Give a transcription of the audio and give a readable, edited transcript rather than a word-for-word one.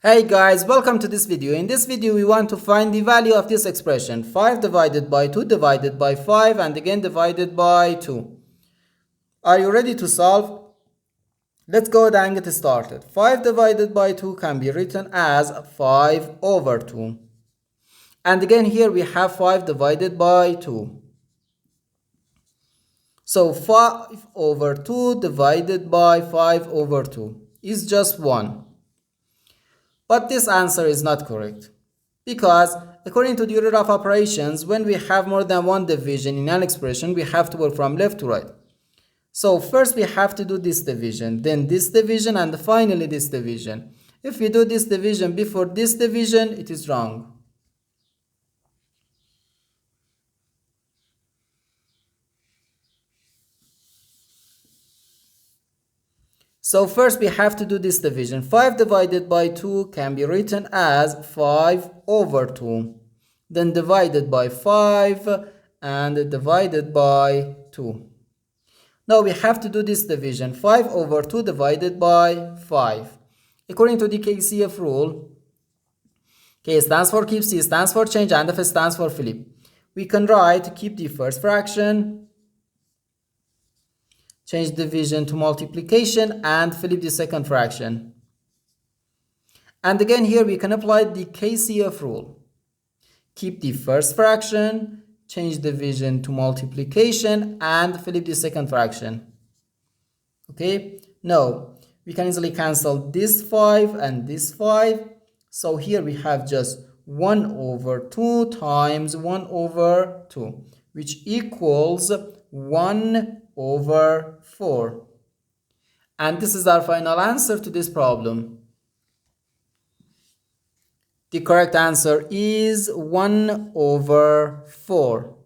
Hey guys, welcome to this video. In this video we want to find the value of this expression 5 divided by 2 divided by 5 and again divided by 2. Are you ready to solve? Let's go ahead and get started. 5 divided by 2 can be written as 5 over 2. And again here we have 5 divided by 2. So 5 over 2 divided by 5 over 2 is just 1. But this answer is not correct because according to the order of operations, when we have more than one division in an expression, we have to work from left to right. So first we have to do this division, then this division, and finally this division. If we do this division before this division, it is wrong. So first we have to do this division. 5 divided by 2 can be written as 5 over 2. Then divided by 5 and divided by 2. Now we have to do this division. 5 over 2 divided by 5. According to the KCF rule, K stands for keep, C stands for change, and F stands for flip. We can write keep the first fraction, change division to multiplication, and flip the second fraction. And again here we can apply the KCF rule. Keep the first fraction, change division to multiplication, and flip the second fraction. Okay, now we can easily cancel this 5 and this 5. So here we have just 1 over 2 times 1 over 2, which equals 1 over 4. And this is our final answer to this problem. The correct answer is 1 over 4.